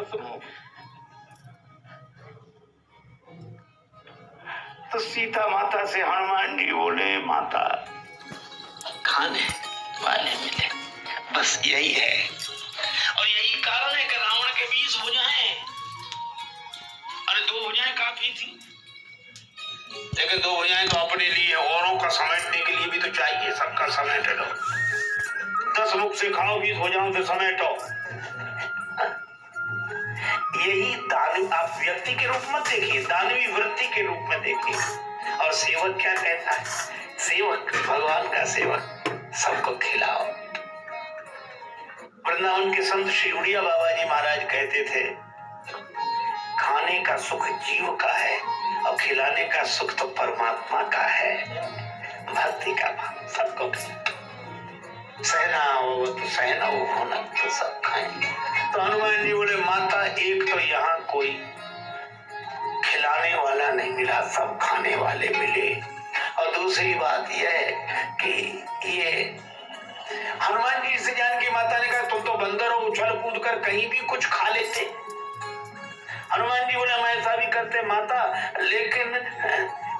दशमुख। तो सीता माता से हनुमान जी बोले, माता खाने वाले मिले, बस यही है। और यही कारण है कि रावण के 20 भुजाएं, अरे 2 भुजाएं काफी थी, लेकिन 2 भुजाएं तो अपने लिए, औरों का समेटने के लिए भी तो चाहिए, सबका समेट लो। 10 मुख से खाओ, 20 भुजाओं से समेटो। यही दानव, आप व्यक्ति के रूप में देखिए, दानवी वृत्ति के रूप में देखिए। और सेवक क्या कहता है? सेवक भगवान का सेवक, सबको खिलाओ। वृंदावन के संत श्री उड़िया बाबा जी महाराज कहते थे, खाने का सुख जीव का है और खिलाने का सुख तो परमात्मा का है। भक्ति का भाव सबको सहना हो तो सहना हो ना तो सब खाएंगे। तो हनुमान जी बोले, माता एक तो यहाँ कोई खिलाने वाला नहीं मिला, सब खाने वाले मिले। और दूसरी बात यह है कि ये हनुमान जी से जान की माता ने कहा, तुम तो बंदर हो, उछल कूद कर कहीं भी कुछ खा लेते। हनुमान जी बोले, हम ऐसा भी करते माता, लेकिन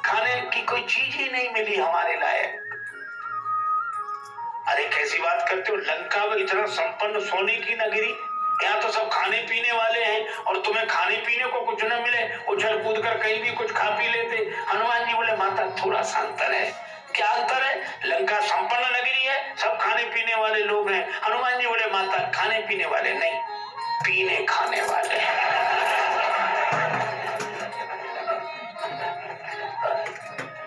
खाने की कोई चीज ही नहीं मिली हमारे लायक। अरे कैसी बात करते हो, लंका में इतना संपन्न सोने की नगरी, यहाँ तो सब खाने पीने वाले हैं और तुम्हें खाने पीने को कुछ न मिले, उछल कूद कर कहीं भी कुछ खा पी लेते। हनुमान जी बोले, माता थोड़ा सा अंतर है। क्या अंतर है? लंका संपन्न नगरी है, सब खाने पीने वाले लोग हैं। हनुमान जी बोले, माता खाने पीने वाले नहीं, पीने खाने वाले हैं।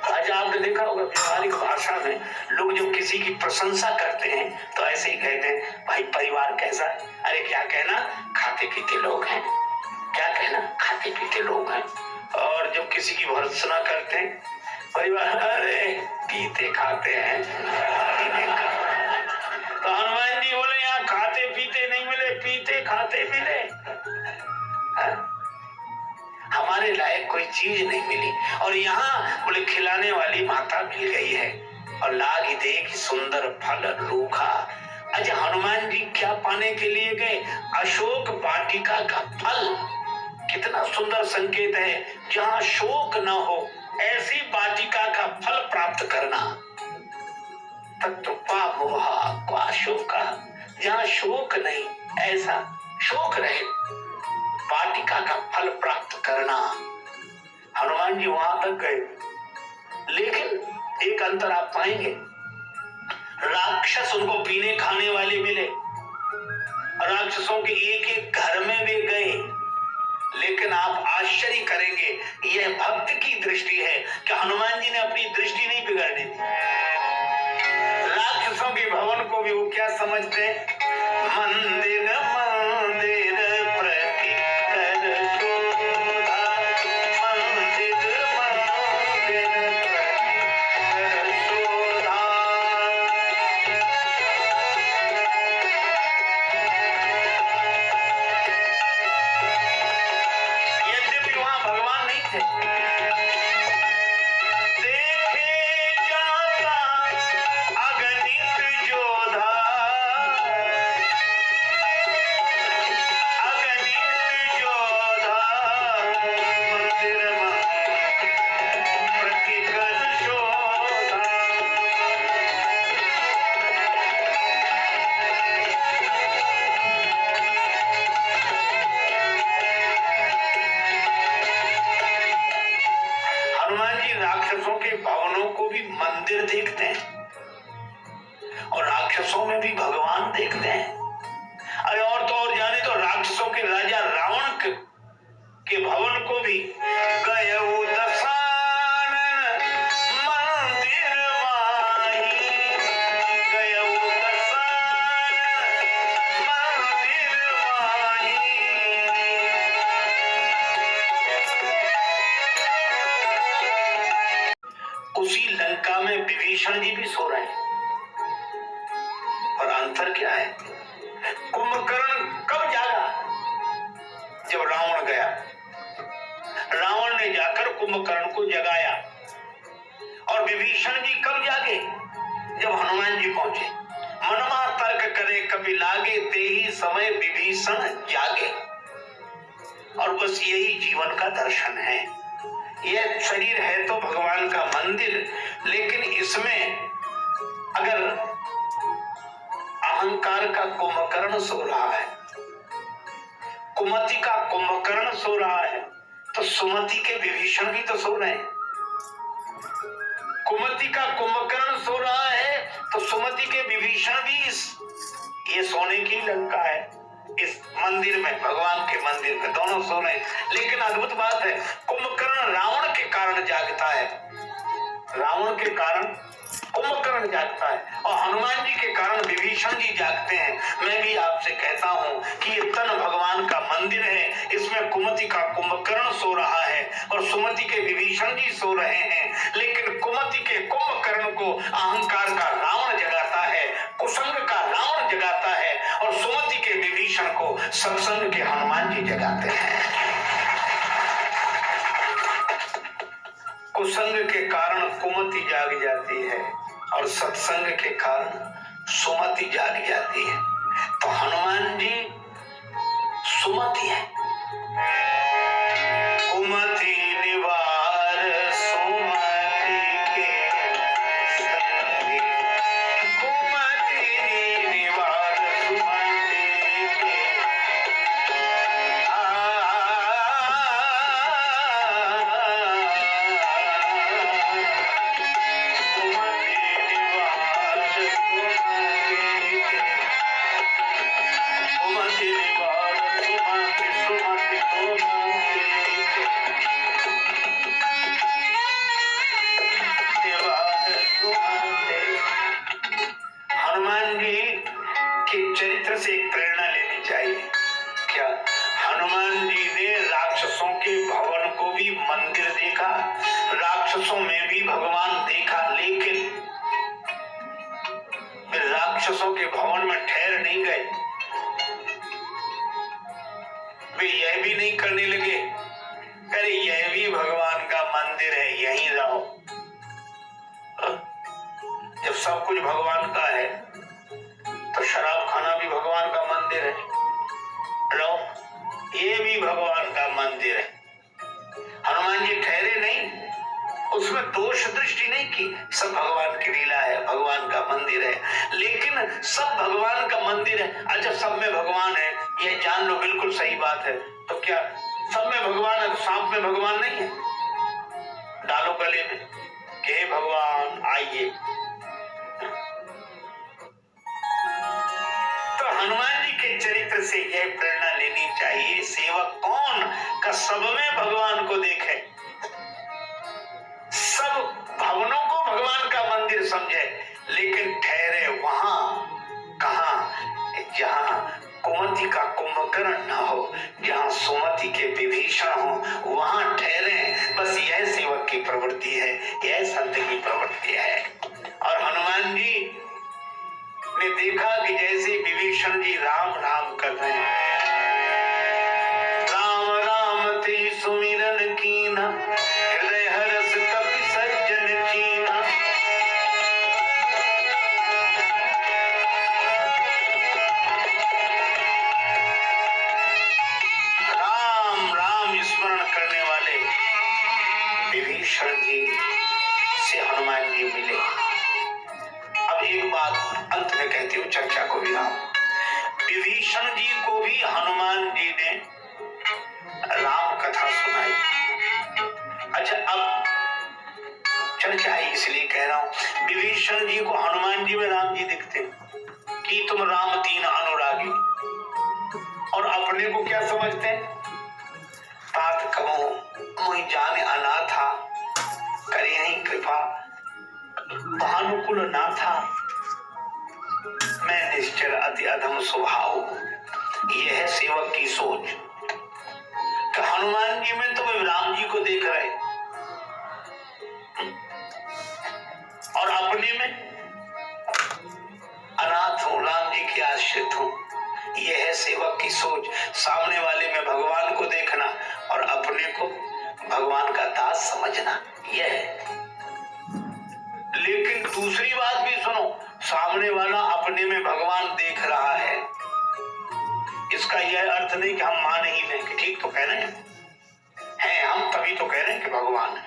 आज आपने देखा होगा व्यवहारिक भाषा में लोग जब किसी की प्रशंसा करते हैं तो ऐसे ही कहते हैं, भाई परिवार कैसा है? अरे क्या कहना, खाते पीते लोग हैं। क्या कहना, खाते पीते लोग हैं। और जब किसी की भर्त्सना करते हैं, परिवार, अरे पीते खाते हैं। तो हनुमान जी बोले, यहाँ खाते पीते नहीं मिले, पीते खाते मिले। हमारे लायक कोई चीज नहीं मिली। और यहाँ बोले खिलाने वाली माता मिल गई है। और लागी देख सुंदर फल रूखा। अच्छा, हनुमान जी क्या पाने के लिए गए? अशोक वाटिका का फल। कितना सुंदर संकेत है, जहाँ शोक न हो ऐसी वाटिका का फल प्राप्त करना। तत्रुपा मोहा अशोका, जहाँ शोक नहीं, ऐसा शोक रहे वाटिका का फल प्राप्त करना। हनुमान जी वहां तक गए, लेकिन एक अंतर आप पाएंगे, राक्षस उनको पीने खाने वाले मिले, राक्षसों के एक एक घर में वे गए, लेकिन आप आश्चर्य करेंगे, यह भक्त की दृष्टि है कि हनुमान जी ने अपनी दृष्टि नहीं बिगाड़ने दी। राक्षसों के भवन को भी वो क्या समझते हैं? मंदिर मंदिर राक्षसों के भवनों को भी मंदिर देखते हैं और राक्षसों में भी भगवान देखते हैं। अरे और तो और जाने तो राक्षसों के राजा रावण के भवन को भी गए दशानन मंदिर माही, गए दशानन मंदिर माही। उसी लंका में विभीषण जी भी सो रहे हैं। और अंतर क्या है? कुंभकर्ण कब जागा? जब रावण गया, रावण ने जाकर कुंभकर्ण को जगाया। और विभीषण जी कब जागे? जब हनुमान जी पहुंचे। मनमा तर्क करे कभी लागे, ते ही समय विभीषण जागे। बस यही जीवन का दर्शन है। यह शरीर है तो भगवान का मंदिर, लेकिन इसमें अगर अहंकार का कुंभकर्ण सो रहा है, कुमति का कुंभकर्ण सो रहा है, तो सुमति के विभीषण भी तो सो रहे हैं। कुमति का कुंभकर्ण सो रहा है तो सुमति के विभीषण भी ये सोने की लंका है, इस मंदिर में, भगवान के मंदिर में दोनों सो रहे हैं। लेकिन अद्भुत बात है, कुंभकर्ण रावण के कारण जागता है, रावण के कारण कुंभकर्ण जागता है और हनुमान जी के कारण विभीषण जी जागते हैं। मैं भी आपसे कहता हूं कि ये तन भगवान का मंदिर है, इसमें कुमति का कुंभकर्ण सो रहा है और सुमति के विभीषण जी सो रहे हैं। लेकिन कुमति के कुंभकर्ण को अहंकार का रावण जगाता है, कुसंग का रावण जगाता है और सुमति के विभीषण को सत्संग के हनुमान जी जगाते हैं। कुसंग के कारण कुमति जाग जाती है और सत्संग के कारण सुमति जाग जाती है। तो हनुमान जी सुमति है। कुमति निवार सुमति के संगी, कुमति निवार सुमति के हनुमान जी के चरित्र से एक प्रेरणा लेनी चाहिए। क्या हनुमान जी ने राक्षसों के भवन को भी मंदिर देखा, राक्षसों में भी भगवान देखा, लेकिन राक्षसों के भवन में ठहर नहीं गए। वे यह भी नहीं करने लगे, अरे यह भी भगवान का मंदिर है, यहीं रहो। जब सब कुछ भगवान का है तो शराब खाना भी भगवान का मंदिर है, रहो, ये भी भगवान का मंदिर है। हनुमान जी ठहरे नहीं, उसमें दोष दृष्टि नहीं की, सब भगवान की लीला है, भगवान का मंदिर है। लेकिन सब भगवान का मंदिर है, अच्छा सब में भगवान है, ये जान लो, बिल्कुल सही बात है। तो क्या सब में भगवान है तो सांप में भगवान नहीं है? डालो गले में कि हे भगवान आइए। तो हनुमान जी के चरित्र से यह प्रेरणा लेनी चाहिए, सेवक कौन का सब में भगवान को देखे, सब भवनों को भगवान का मंदिर समझे, लेकिन ठहरे वहां कहां, जहां कुमति का कुंभकर्ण न हो, जहां सुमति के विभीषण हो, वहां ठहरे। बस यह सेवक की प्रवृत्ति है, यह संत की प्रवृत्ति है। और हनुमान जी ने देखा कि जैसे विभीषण जी राम राम कर रहे हैं, राम राम ते सुमिरन कीना, हृदय हरस कपि सज्जन चीना। राम राम स्मरण करने वाले विभीषण जी से हनुमान जी मिले। अब एक बात अंत में कहती हूँ, चर्चा को विराम। विभीषण जी को भी हनुमान जी ने राम कथा सुनाई। अच्छा, अब चर्चा है इसलिए कह रहा हूं, विभीषण जी को हनुमान जी में राम जी दिखते कि तुम राम तीन अनुरागी, और अपने को क्या समझते हैं, तात कमो मुहि जाने अनाथा, करियहि कृपा भानुकुल नाथा, मैं निश्चर अति अधम स्वभाव। यह है सेवक की सोच कि हनुमान जी में तो मैं राम जी को देख रहे और अपने में अनाथ हूं, राम जी के आश्रित हूं। यह है सेवक की सोच, सामने वाले में भगवान को देखना और अपने को भगवान का दास समझना, यह है। लेकिन दूसरी बात भी सुनो, सामने वाला अपने में भगवान देख रहा है, इसका यह अर्थ नहीं कि हम मान ही लें कि ठीक तो कह रहे हैं, हैं हम, तभी तो कह रहे हैं कि भगवान है।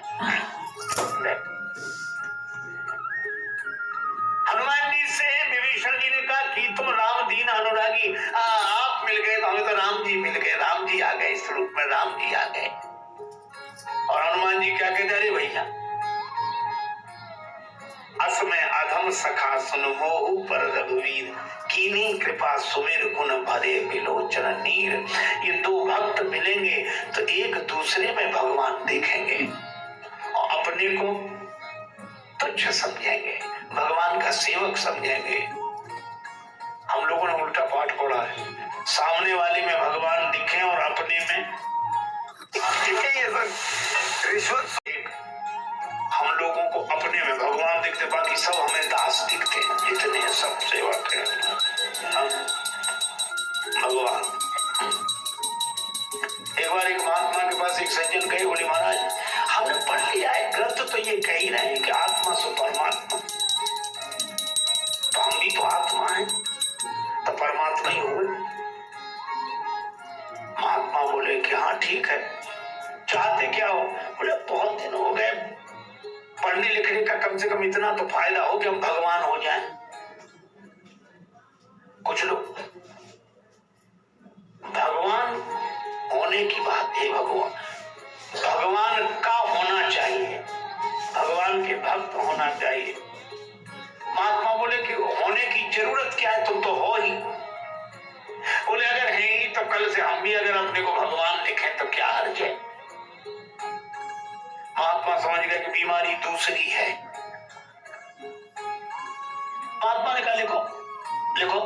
हनुमान जी से विभीषण जी ने कहा कि तुम राम दीन अनुरागी, आप मिल गए तो हमें तो राम जी मिल गए, राम जी आ गए, इस रूप में राम जी आ गए। और हनुमान जी क्या कहते, अरे भैया असमय अधम सखा सुन मोहु पर रघुवीर, कीनी कृपा सुमिर गुण भरे बिलोचन नीर। ये दो भक्त मिलेंगे तो एक दूसरे में भगवान देखेंगे और अपने को तुच्छ समझेंगे, भगवान का सेवक समझेंगे। हम लोगों ने उल्टा पाठ पढ़ा है, सामने वाले में भगवान दिखे और अपने में रिश्वत। हम लोगों को अपने में भगवान दिखते, बाकी सब हमें दास दिखते हैं, जितने सब सेवक हैं भगवान। एक बार एक महात्मा के पास एक सज्जन गए, बोले महाराज हमने पढ़ लिया है ग्रंथ तो ये कह ही रहे हैं कि आत्मा सो परमात्मा, तो हम भी तो आत्मा है, तो परमात्मा ही हुए। महात्मा बोले कि हाँ ठीक है, चाहते क्या हो? बोले बहुत दिन हो गए, पढ़ने लिखने का कम से कम इतना तो फायदा हो कि हम भगवान हो जाएं। कुछ लोग भगवान होने की बात है, भगवान का होना चाहिए, भगवान के भक्त होना चाहिए। महात्मा बोले कि होने की जरूरत क्या है, तुम तो हो ही। बोले अगर है ही तो कल से हम भी अगर अपने को भगवान लिखें तो क्या हर्ज है। महात्मा समझ गए कि बीमारी दूसरी है। महात्मा ने कहा लिखो लिखो,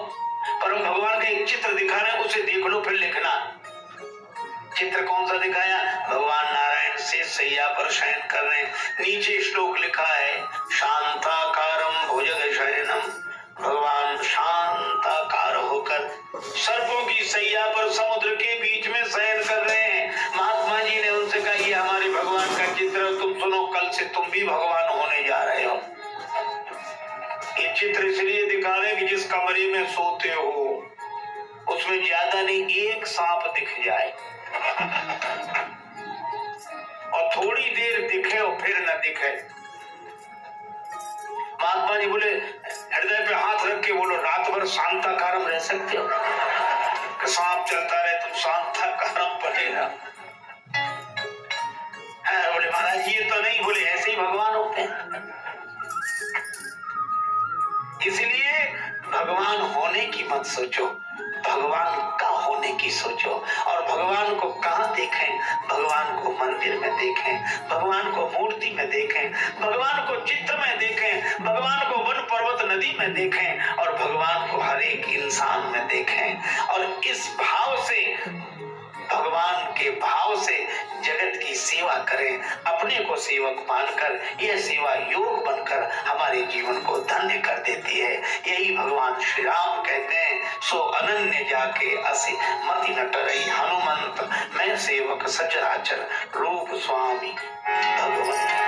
पर हम भगवान का एक चित्र दिखा रहे हैं, उसे देख लो फिर लिखना। चित्र कौन सा दिखाया? भगवान नारायण से सैया पर शयन कर रहे हैं, नीचे श्लोक लिखा है शांताकारम भुजग शयनम, भगवान शांताकार होकर सर्पों की सैया पर समुद्र के बीच में शयन कर रहे हैं। महात्मा जी ने उनसे कहा ये हमारे भगवान का चित्र, तुम सुनो कल से तुम भी भगवान होने जा रहे हो। ये चित्र इसलिए दिखा रहे कि जिस कमरे में सोते हो उसमें ज्यादा नहीं एक सांप दिख जाए और थोड़ी देर दिखे और फिर न दिखे। महात्मा जी बोले हृदय पे हाथ रख के बोलो रात भर शांताकारम रह सकते हो? सांप चलता रहे तुम शांताकारम बनेगा। बोले महाराज ये तो नहीं, बोले ऐसे ही भगवान होते हैं। इसलिए भगवान होने की मत सोचो, भगवान का होने की सोचो। और भगवान को कहाँ देखें? भगवान को मंदिर में देखें, भगवान को मूर्ति में देखें, भगवान को चित्र में देखें, भगवान को वन पर्वत नदी में देखें और भगवान को हर एक इंसान में देखें। और इस भाव से, भगवान के भाव से जगत की सेवा करें, अपने को सेवक मानकर यह सेवा योग बनकर हमारे जीवन को धन्य कर देती है। यही भगवान श्री राम कहते हैं, सो अनन्य जाके असि मति न टरई हनुमंत, मैं सेवक सचराचर रूप स्वामी भगवंत।